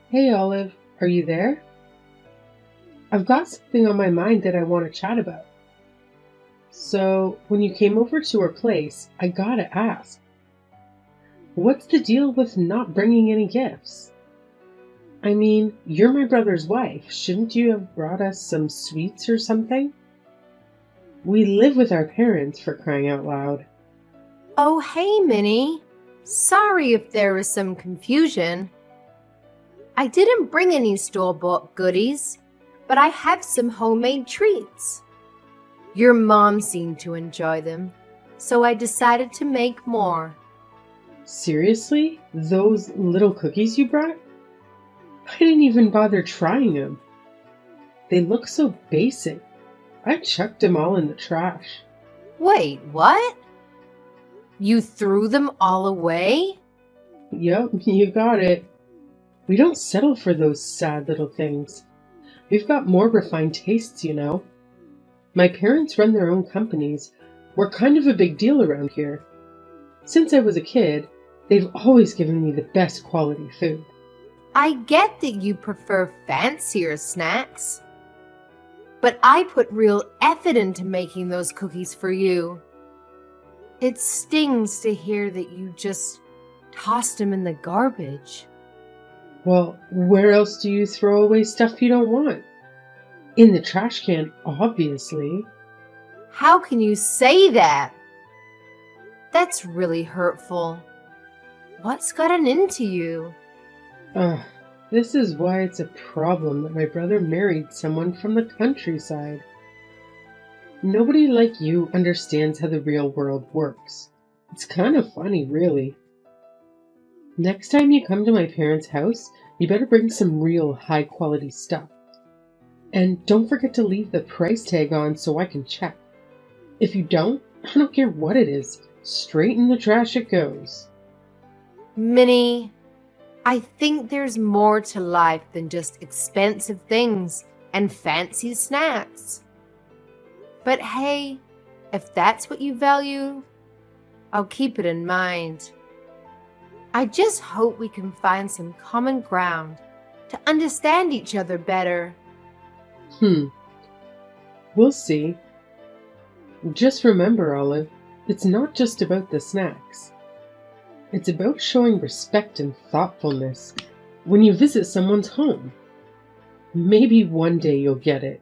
Hey Olive, are you there? I've got something on my mind that I want to chat about. So, when you came over to our place, I gotta ask, what's the deal with not bringing any gifts? I mean, you're my brother's wife. Shouldn't you have brought us some sweets or something? We live with our parents, for crying out loud. Oh, hey, Minnie. Sorry if there was some confusion. I didn't bring any store-bought goodies, but I have some homemade treats. Your mom seemed to enjoy them, so I decided to make more. Seriously? Those little cookies you brought? I didn't even bother trying them. They look so basic. I chucked them all in the trash. Wait, what? You threw them all away? Yep, you got it. We don't settle for those sad little things. We've got more refined tastes, you know. My parents run their own companies. We're kind of a big deal around here. Since I was a kid, they've always given me the best quality food. I get that you prefer fancier snacks, but I put real effort into making those cookies for you. It stings to hear that you just tossed them in the garbage. Well, where else do you throw away stuff you don't want? In the trash can, obviously. How can you say that? That's really hurtful. What's gotten into you? Ugh, this is why it's a problem that my brother married someone from the countryside. Nobody like you understands how the real world works. It's kind of funny, really. Next time you come to my parents' house, you better bring some real high quality stuff. And don't forget to leave the price tag on so I can check. If you don't, I don't care what it is, straight in the trash it goes. Minnie, I think there's more to life than just expensive things and fancy snacks. But hey, if that's what you value, I'll keep it in mind. I just hope we can find some common ground to understand each other better. Hmm, we'll see. Just remember, Olive, it's not just about the snacks. It's about showing respect and thoughtfulness when you visit someone's home. Maybe one day you'll get it.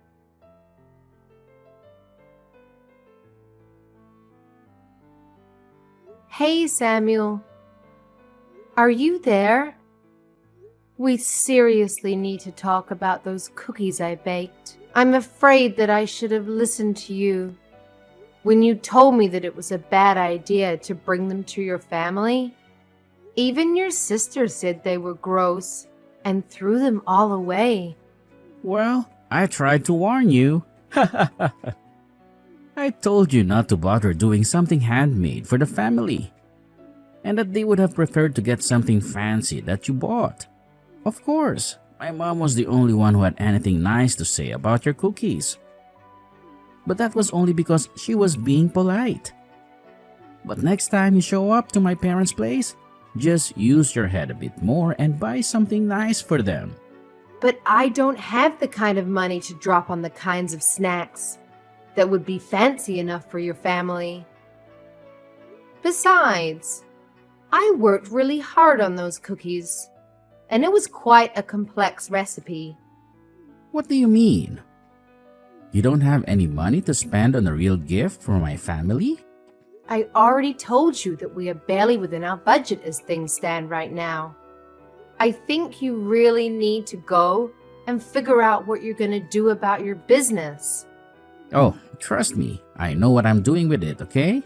Hey, Samuel, are you there? We seriously need to talk about those cookies I baked. I'm afraid that I should have listened to you when you told me that it was a bad idea to bring them to your family. Even your sister said they were gross and threw them all away. Well, I tried to warn you. I told you not to bother doing something handmade for the family, and that they would have preferred to get something fancy that you bought. Of course, my mom was the only one who had anything nice to say about your cookies. But that was only because she was being polite. But next time you show up to my parents' place, just use your head a bit more and buy something nice for them. But I don't have the kind of money to drop on the kinds of snacks that would be fancy enough for your family. Besides, I worked really hard on those cookies, and it was quite a complex recipe. What do you mean? You don't have any money to spend on a real gift for my family? I already told you that we are barely within our budget as things stand right now. I think you really need to go and figure out what you're going to do about your business. Oh, trust me, I know what I'm doing with it, okay?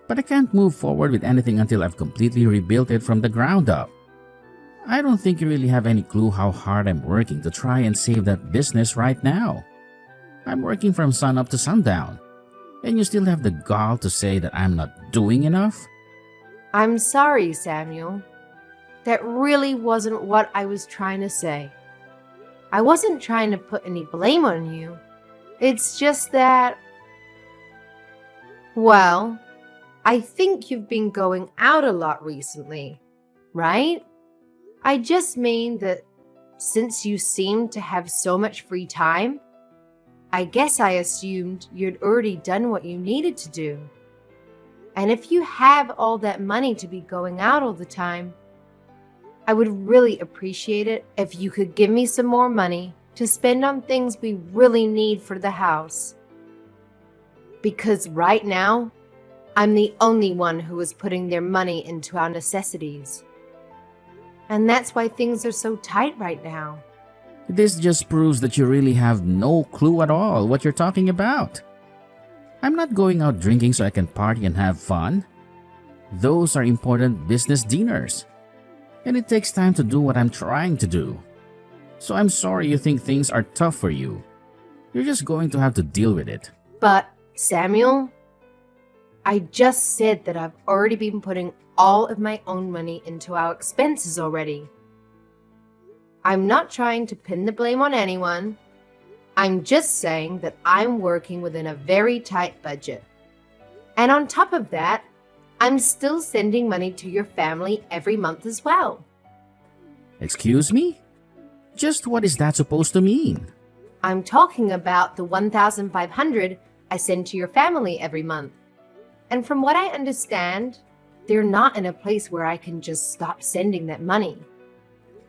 But I can't move forward with anything until I've completely rebuilt it from the ground up. I don't think you really have any clue how hard I'm working to try and save that business right now. I'm working from sun up to sundown, and you still have the gall to say that I'm not doing enough? I'm sorry, Samuel. That really wasn't what I was trying to say. I wasn't trying to put any blame on you. It's just that, well, I think you've been going out a lot recently, right? I just mean that since you seem to have so much free time, I guess I assumed you'd already done what you needed to do. And if you have all that money to be going out all the time, I would really appreciate it if you could give me some more money to spend on things we really need for the house. Because right now, I'm the only one who is putting their money into our necessities. And that's why things are so tight right now. This just proves that you really have no clue at all what you're talking about. I'm not going out drinking so I can party and have fun. Those are important business dinners. And it takes time to do what I'm trying to do. So I'm sorry you think things are tough for you. You're just going to have to deal with it. But, Samuel, I just said that I've already been putting all of my own money into our expenses already. I'm not trying to pin the blame on anyone. I'm just saying that I'm working within a very tight budget. And on top of that, I'm still sending money to your family every month as well. Excuse me? Just what is that supposed to mean? I'm talking about the $1,500 I send to your family every month. And from what I understand, they're not in a place where I can just stop sending that money.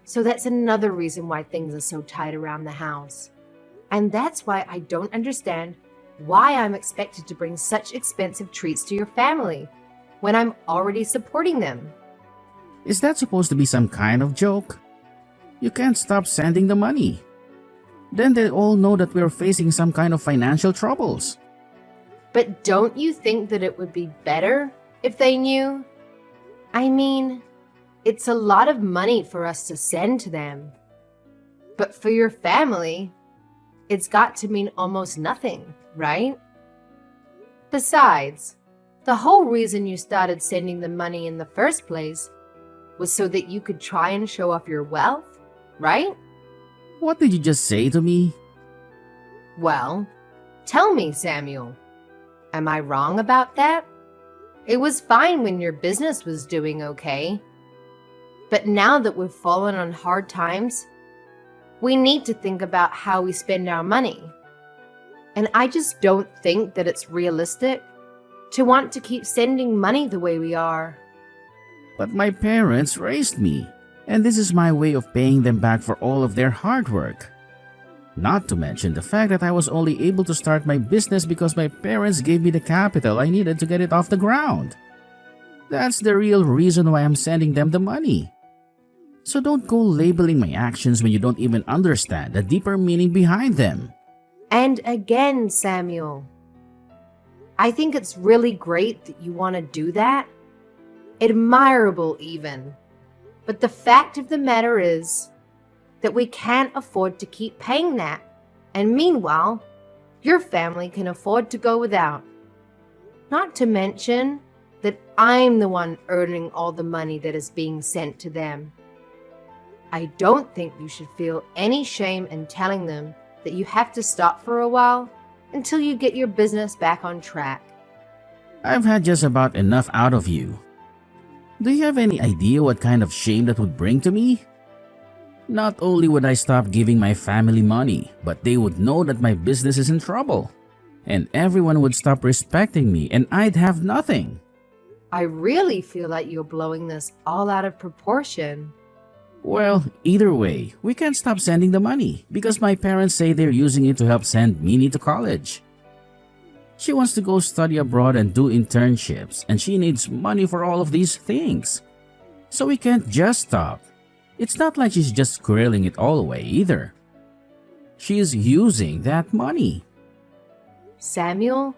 So that's another reason why things are so tight around the house. And that's why I don't understand why I'm expected to bring such expensive treats to your family when I'm already supporting them. Is that supposed to be some kind of joke? You can't stop sending the money. Then they all know that we're facing some kind of financial troubles. But don't you think that it would be better if they knew? I mean, it's a lot of money for us to send to them. But for your family, it's got to mean almost nothing, right? Besides, the whole reason you started sending the money in the first place was so that you could try and show off your wealth, right? What did you just say to me? Well, tell me, Samuel. Am I wrong about that? It was fine when your business was doing okay. But now that we've fallen on hard times, we need to think about how we spend our money. And I just don't think that it's realistic to want to keep sending money the way we are. But my parents raised me, and this is my way of paying them back for all of their hard work. Not to mention the fact that I was only able to start my business because my parents gave me the capital I needed to get it off the ground. That's the real reason why I'm sending them the money. So don't go labeling my actions when you don't even understand the deeper meaning behind them. And again, Samuel, I think it's really great that you want to do that. Admirable even. But the fact of the matter is that we can't afford to keep paying that. And meanwhile, your family can afford to go without. Not to mention that I'm the one earning all the money that is being sent to them. I don't think you should feel any shame in telling them that you have to stop for a while until you get your business back on track. I've had just about enough out of you. Do you have any idea what kind of shame that would bring to me? Not only would I stop giving my family money, but they would know that my business is in trouble. And everyone would stop respecting me and I'd have nothing. I really feel like you're blowing this all out of proportion. Well, either way, we can't stop sending the money because my parents say they're using it to help send Minnie to college. She wants to go study abroad and do internships, and she needs money for all of these things. So we can't just stop. It's not like she's just squirreling it all away either. She's using that money. Samuel,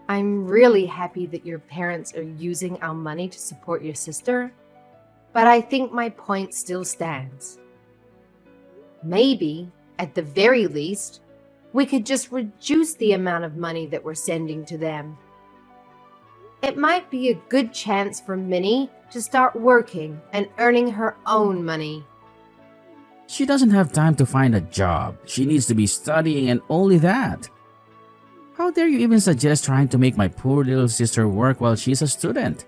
I'm really happy that your parents are using our money to support your sister, but I think my point still stands. Maybe, at the very least, we could just reduce the amount of money that we're sending to them. It might be a good chance for Minnie to start working and earning her own money. She doesn't have time to find a job. She needs to be studying and only that. How dare you even suggest trying to make my poor little sister work while she's a student?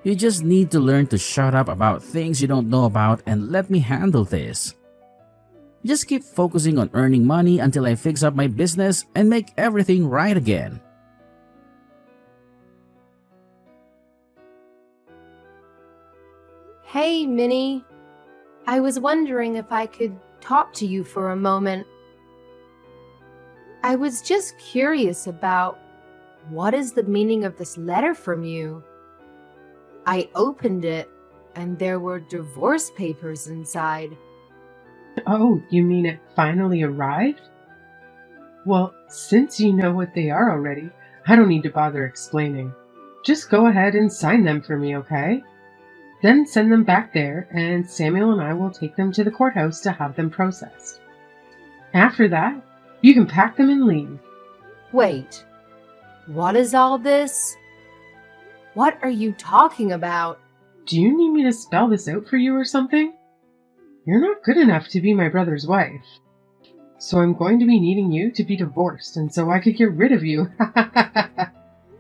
You just need to learn to shut up about things you don't know about and let me handle this. Just keep focusing on earning money until I fix up my business and make everything right again. Hey, Minnie. I was wondering if I could talk to you for a moment. I was just curious about what is the meaning of this letter from you. I opened it and there were divorce papers inside. Oh, you mean it finally arrived? Well, since you know what they are already, I don't need to bother explaining. Just go ahead and sign them for me, okay? Then send them back there, and Samuel and I will take them to the courthouse to have them processed. After that, you can pack them and leave. Wait, what is all this? What are you talking about? Do you need me to spell this out for you or something? You're not good enough to be my brother's wife. So I'm going to be needing you to be divorced, and so I could get rid of you.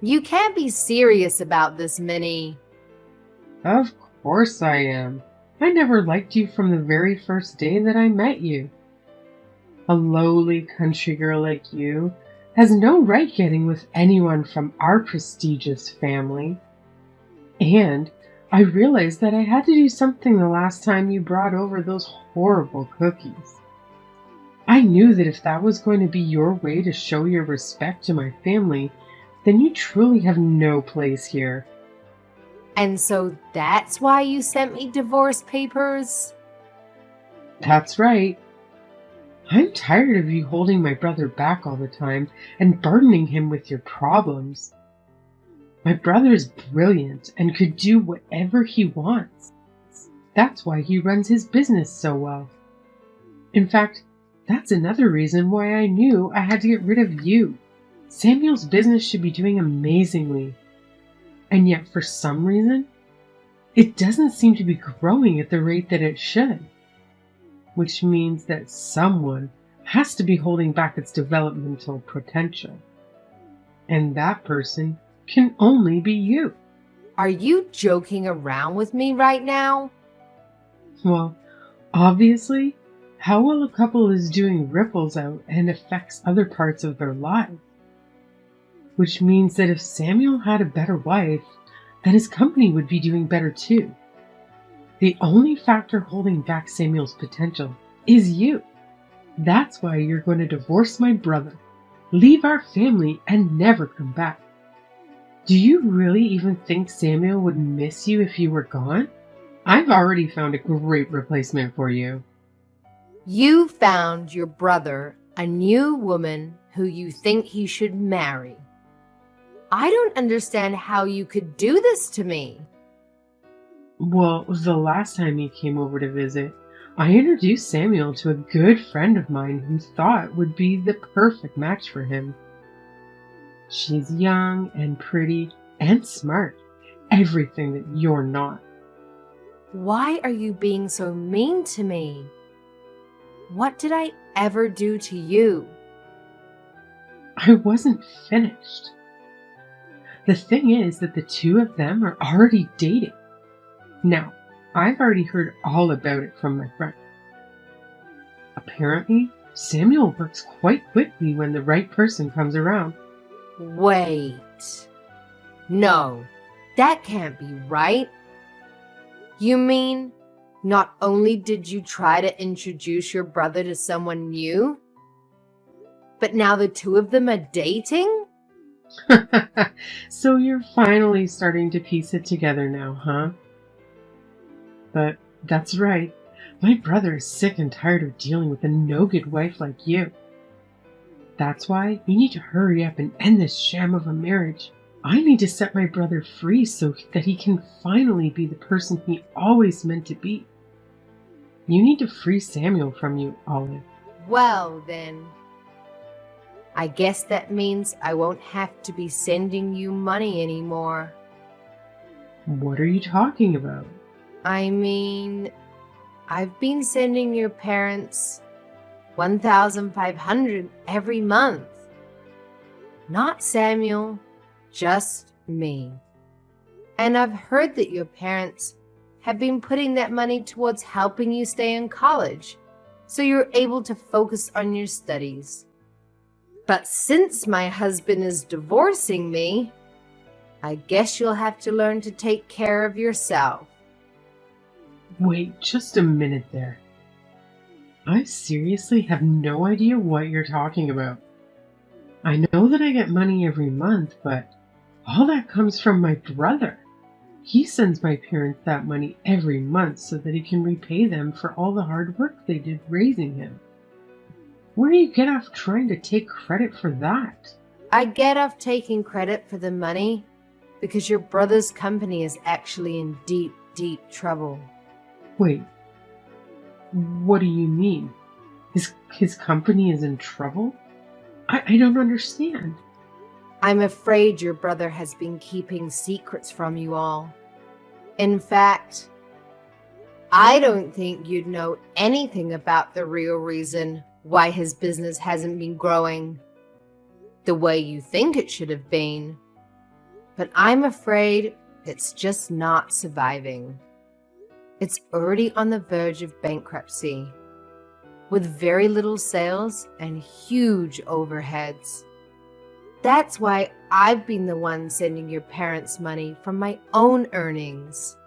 You can't be serious about this, Minnie. Of course I am. I never liked you from the very first day that I met you. A lowly country girl like you has no right getting with anyone from our prestigious family. And I realized that I had to do something the last time you brought over those horrible cookies. I knew that if that was going to be your way to show your respect to my family, then you truly have no place here. And so that's why you sent me divorce papers? That's right. I'm tired of you holding my brother back all the time and burdening him with your problems. My brother is brilliant and could do whatever he wants. That's why he runs his business so well. In fact, that's another reason why I knew I had to get rid of you. Samuel's business should be doing amazingly. And yet, for some reason, it doesn't seem to be growing at the rate that it should. Which means that someone has to be holding back its developmental potential. And that person can only be you. Are you joking around with me right now? Well, obviously, how well a couple is doing ripples out and affects other parts of their lives. Which means that if Samuel had a better wife, then his company would be doing better too. The only factor holding back Samuel's potential is you. That's why you're going to divorce my brother, leave our family, and never come back. Do you really even think Samuel would miss you if you were gone? I've already found a great replacement for you. You found your brother a new woman who you think he should marry. I don't understand how you could do this to me. Well, the last time he came over to visit, I introduced Samuel to a good friend of mine who thought would be the perfect match for him. She's young and pretty and smart, everything that you're not. Why are you being so mean to me? What did I ever do to you? I wasn't finished. The thing is that the two of them are already dating. Now, I've already heard all about it from my friend. Apparently, Samuel works quite quickly when the right person comes around. Wait. No, that can't be right. You mean not only did you try to introduce your brother to someone new, but now the two of them are dating? So you're finally starting to piece it together now, huh? But that's right. My brother is sick and tired of dealing with a no-good wife like you. That's why you need to hurry up and end this sham of a marriage. I need to set my brother free so that he can finally be the person he always meant to be. You need to free Samuel from you, Olive. Well, then, I guess that means I won't have to be sending you money anymore. What are you talking about? I mean, I've been sending your parents $1,500 every month. Not Samuel, just me. And I've heard that your parents have been putting that money towards helping you stay in college, so you're able to focus on your studies. But since my husband is divorcing me, I guess you'll have to learn to take care of yourself. Wait just a minute there. I seriously have no idea what you're talking about. I know that I get money every month, but all that comes from my brother. He sends my parents that money every month so that he can repay them for all the hard work they did raising him. Where do you get off trying to take credit for that? I get off taking credit for the money because your brother's company is actually in deep, deep trouble. Wait, what do you mean? His company is in trouble? I don't understand. I'm afraid your brother has been keeping secrets from you all. In fact, I don't think you'd know anything about the real reason why his business hasn't been growing the way you think it should have been. But I'm afraid it's just not surviving. It's already on the verge of bankruptcy, with very little sales and huge overheads. That's why I've been the one sending your parents money from my own earnings.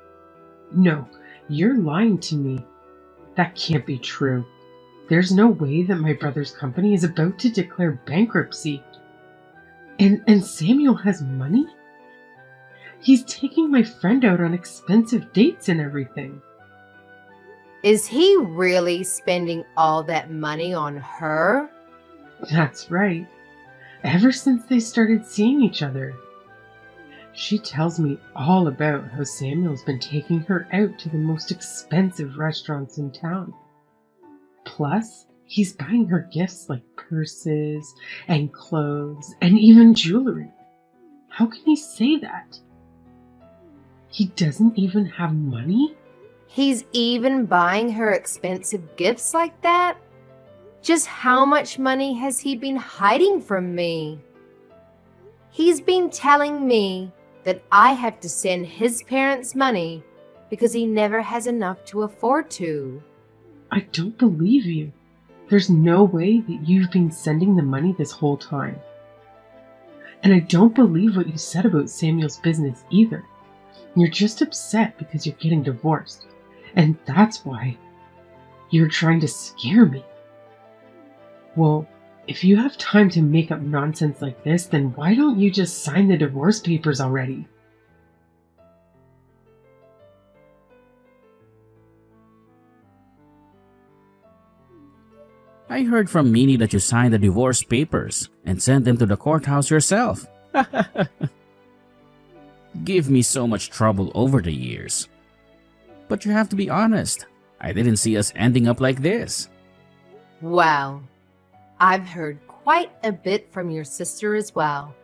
No, you're lying to me. That can't be true. There's no way that my brother's company is about to declare bankruptcy. And Samuel has money? He's taking my friend out on expensive dates and everything. Is he really spending all that money on her? That's right. Ever since they started seeing each other. She tells me all about how Samuel's been taking her out to the most expensive restaurants in town. Plus, he's buying her gifts like purses and clothes and even jewelry. How can he say that? He doesn't even have money? He's even buying her expensive gifts like that? Just how much money has he been hiding from me? He's been telling me that I have to send his parents money because he never has enough to afford to. I don't believe you. There's no way that you've been sending the money this whole time. And I don't believe what you said about Samuel's business either. You're just upset because you're getting divorced. And that's why you're trying to scare me. Well, if you have time to make up nonsense like this, then why don't you just sign the divorce papers already? I heard from Minnie that you signed the divorce papers and sent them to the courthouse yourself. Give me so much trouble over the years. But you have to be honest. I didn't see us ending up like this. Well, I've heard quite a bit from your sister as well.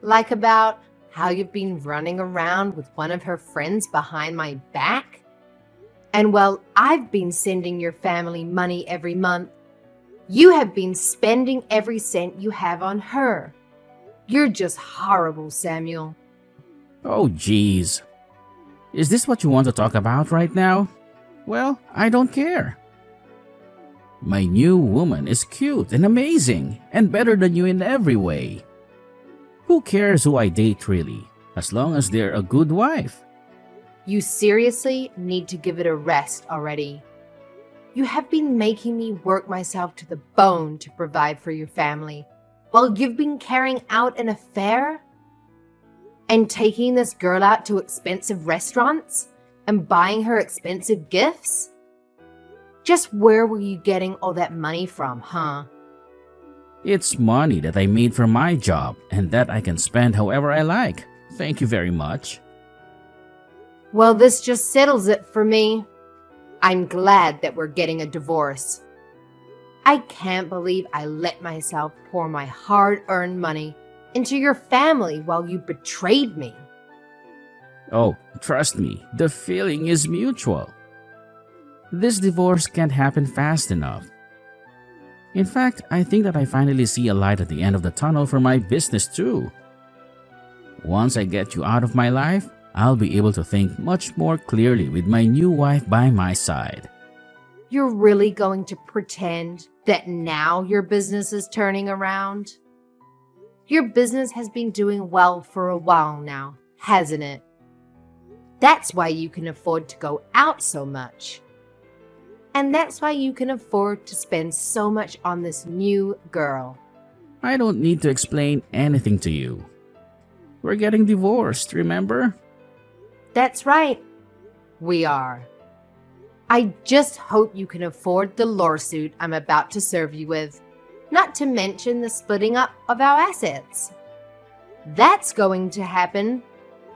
Like about how you've been running around with one of her friends behind my back. And while I've been sending your family money every month, you have been spending every cent you have on her. You're just horrible, Samuel. Oh, geez. Is this what you want to talk about right now? Well, I don't care. My new woman is cute and amazing and better than you in every way. Who cares who I date really, as long as they're a good wife? You seriously need to give it a rest already. You have been making me work myself to the bone to provide for your family, while you've been carrying out an affair and taking this girl out to expensive restaurants and buying her expensive gifts? Just where were you getting all that money from, huh? It's money that I made from my job and that I can spend however I like. Thank you very much. Well, this just settles it for me. I'm glad that we're getting a divorce. I can't believe I let myself pour my hard-earned money into your family while you betrayed me. Oh, trust me, the feeling is mutual. This divorce can't happen fast enough. In fact, I think that I finally see a light at the end of the tunnel for my business too. Once I get you out of my life, I'll be able to think much more clearly with my new wife by my side. You're really going to pretend that now your business is turning around? Your business has been doing well for a while now, hasn't it? That's why you can afford to go out so much. And that's why you can afford to spend so much on this new girl. I don't need to explain anything to you. We're getting divorced, remember? That's right. We are. I just hope you can afford the lawsuit I'm about to serve you with, not to mention the splitting up of our assets. That's going to happen.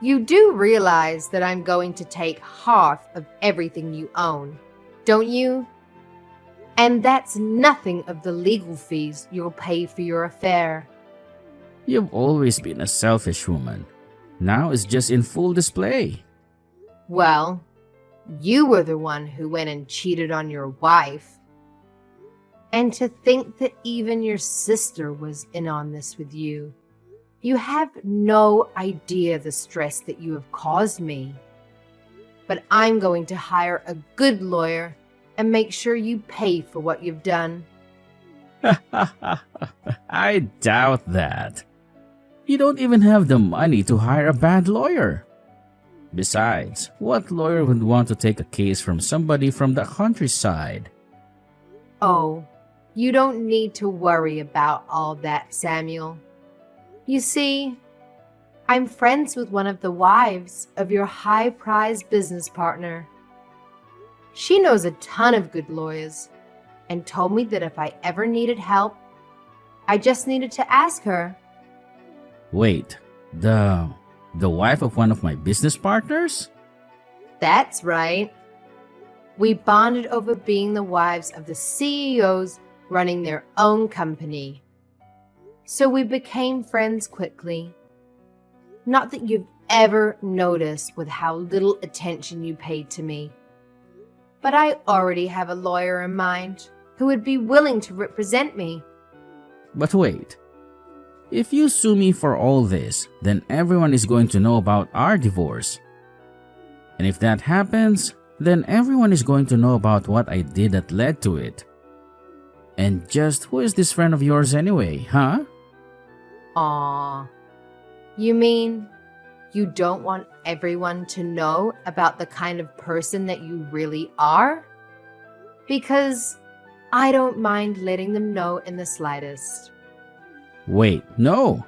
You do realize that I'm going to take half of everything you own, don't you? And that's nothing of the legal fees you'll pay for your affair. You've always been a selfish woman. Now it's just in full display. Well, you were the one who went and cheated on your wife. And to think that even your sister was in on this with you. You have no idea the stress that you have caused me. But I'm going to hire a good lawyer and make sure you pay for what you've done. I doubt that. You don't even have the money to hire a bad lawyer. Besides, what lawyer would want to take a case from somebody from the countryside? Oh, you don't need to worry about all that, Samuel. You see, I'm friends with one of the wives of your high-priced business partner. She knows a ton of good lawyers and told me that if I ever needed help, I just needed to ask her. Wait, the wife of one of my business partners? That's right. We bonded over being the wives of the CEOs running their own company. So we became friends quickly. Not that you've ever noticed with how little attention you paid to me. But I already have a lawyer in mind who would be willing to represent me. But wait. If you sue me for all this, then everyone is going to know about our divorce. And if that happens, then everyone is going to know about what I did that led to it. And just who is this friend of yours anyway, huh? Aw. You mean you don't want everyone to know about the kind of person that you really are? Because I don't mind letting them know in the slightest. Wait, no.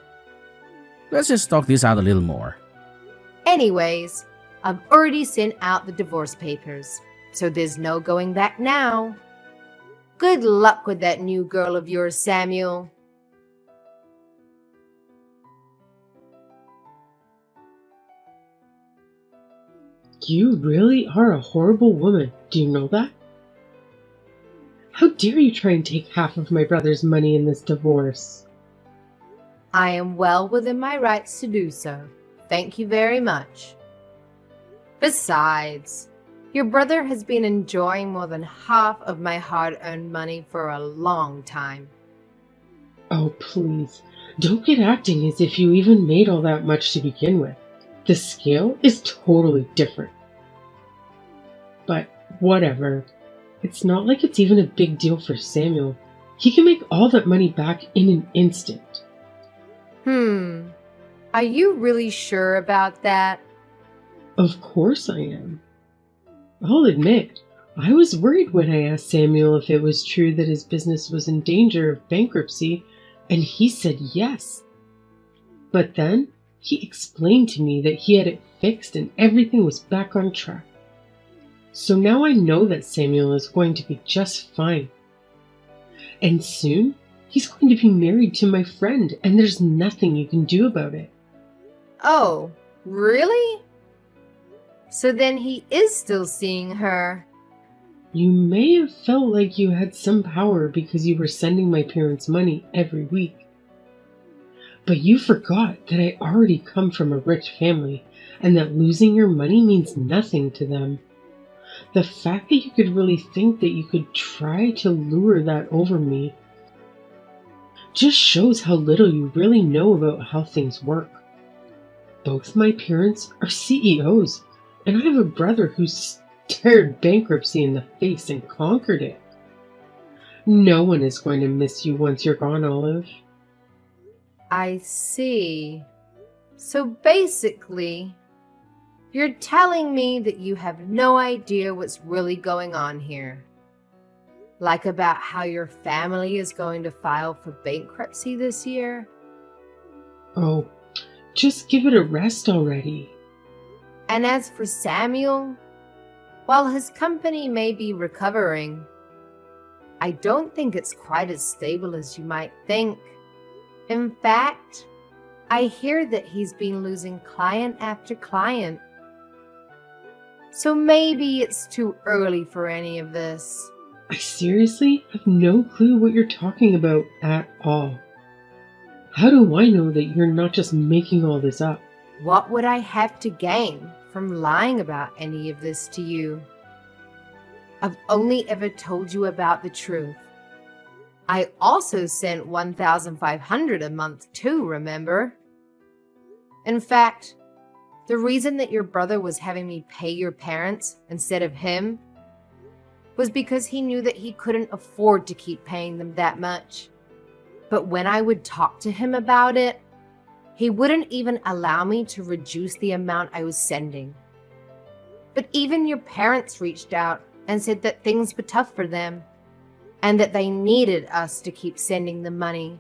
Let's just talk this out a little more. Anyways, I've already sent out the divorce papers, so there's no going back now. Good luck with that new girl of yours, Samuel. You really are a horrible woman. Do you know that? How dare you try and take half of my brother's money in this divorce? I am well within my rights to do so. Thank you very much. Besides, your brother has been enjoying more than half of my hard-earned money for a long time. Oh, please, don't get acting as if you even made all that much to begin with. The scale is totally different. But whatever. It's not like it's even a big deal for Samuel. He can make all that money back in an instant. Are you really sure about that? Of course I am. I'll admit, I was worried when I asked Samuel if it was true that his business was in danger of bankruptcy, and he said yes. But then, he explained to me that he had it fixed and everything was back on track. So now I know that Samuel is going to be just fine. And soon, he's going to be married to my friend, and there's nothing you can do about it. Oh, really? So then he is still seeing her. You may have felt like you had some power because you were sending my parents money every week. But you forgot that I already come from a rich family, and that losing your money means nothing to them. The fact that you could really think that you could try to lure that over me just shows how little you really know about how things work. Both my parents are CEOs, and I have a brother who stared bankruptcy in the face and conquered it. No one is going to miss you once you're gone, Olive. I see. So basically, you're telling me that you have no idea what's really going on here. Like about how your family is going to file for bankruptcy this year? Oh, just give it a rest already. And as for Samuel, while his company may be recovering, I don't think it's quite as stable as you might think. In fact, I hear that he's been losing client after client. So maybe it's too early for any of this. I seriously have no clue what you're talking about at all. How do I know that you're not just making all this up? What would I have to gain from lying about any of this to you? I've only ever told you about the truth. I also sent $1,500 a month too, remember? In fact, the reason that your brother was having me pay your parents instead of him was because he knew that he couldn't afford to keep paying them that much. But when I would talk to him about it, he wouldn't even allow me to reduce the amount I was sending. But even your parents reached out and said that things were tough for them and that they needed us to keep sending them money.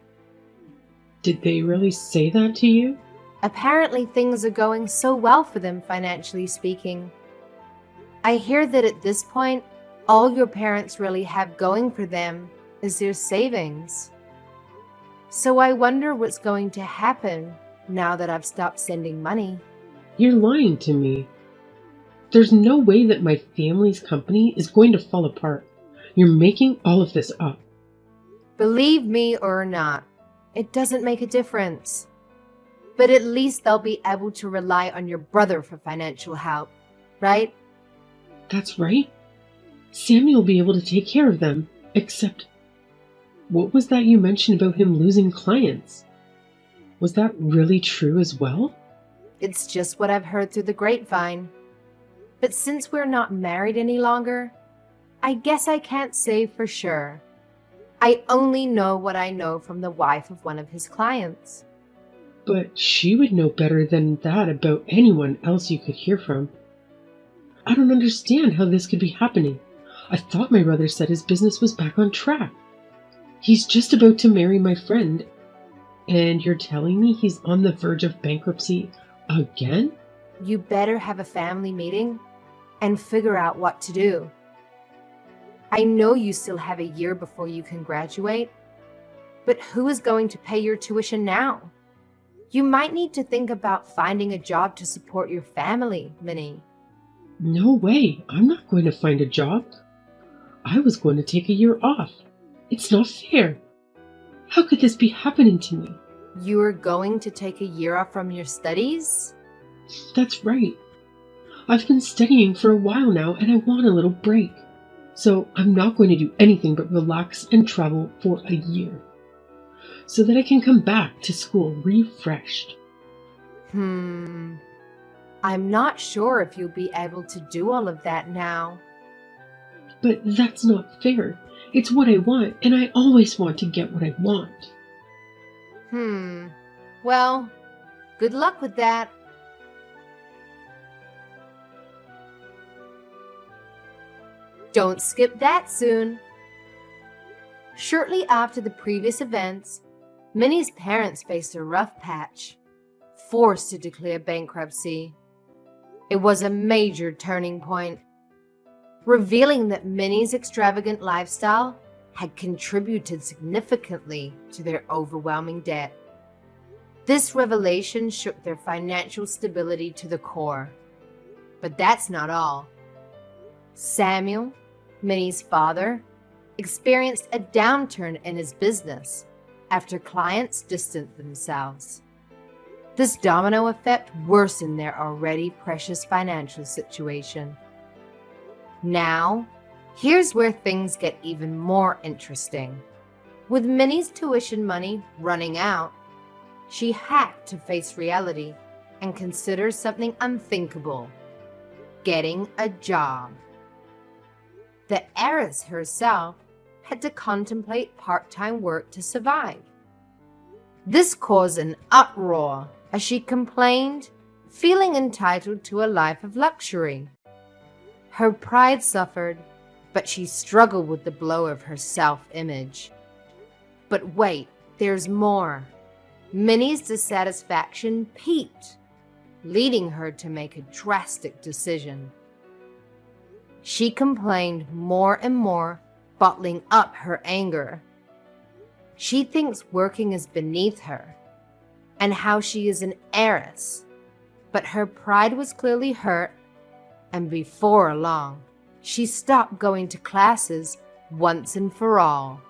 Did they really say that to you? Apparently things are going so well for them financially speaking. I hear that at this point, all your parents really have going for them is their savings. So I wonder what's going to happen now that I've stopped sending money. You're lying to me. There's no way that my family's company is going to fall apart. You're making all of this up. Believe me or not, it doesn't make a difference. But at least they'll be able to rely on your brother for financial help, right? That's right. Sammy will be able to take care of them, except... What was that you mentioned about him losing clients? Was that really true as well? It's just what I've heard through the grapevine. But since we're not married any longer, I guess I can't say for sure. I only know what I know from the wife of one of his clients. But she would know better than that about anyone else you could hear from. I don't understand how this could be happening. I thought my brother said his business was back on track. He's just about to marry my friend, and you're telling me he's on the verge of bankruptcy again? You better have a family meeting and figure out what to do. I know you still have a year before you can graduate, but who is going to pay your tuition now? You might need to think about finding a job to support your family, Minnie. No way. I'm not going to find a job. I was going to take a year off. It's not fair. How could this be happening to me? You are going to take a year off from your studies? That's right. I've been studying for a while now and I want a little break. So I'm not going to do anything but relax and travel for a year, so that I can come back to school refreshed. I'm not sure if you'll be able to do all of that now. But that's not fair. It's what I want, and I always want to get what I want. Well, good luck with that. Don't skip that soon. Shortly after the previous events, Minnie's parents faced a rough patch, forced to declare bankruptcy. It was a major turning point, revealing that Minnie's extravagant lifestyle had contributed significantly to their overwhelming debt. This revelation shook their financial stability to the core. But that's not all. Samuel, Minnie's father, experienced a downturn in his business after clients distanced themselves. This domino effect worsened their already precious financial situation. Now, here's where things get even more interesting. With Minnie's tuition money running out, she had to face reality. and consider something unthinkable: getting a job. The heiress herself had to contemplate part-time work to survive. This caused an uproar as she complained, feeling entitled to a life of luxury. Her pride suffered, but she struggled with the blow of her self-image. But wait, there's more. Minnie's dissatisfaction peaked, leading her to make a drastic decision. She complained more and more, bottling up her anger. She thinks working is beneath her, and how she is an heiress. But her pride was clearly hurt, and before long, she stopped going to classes once and for all.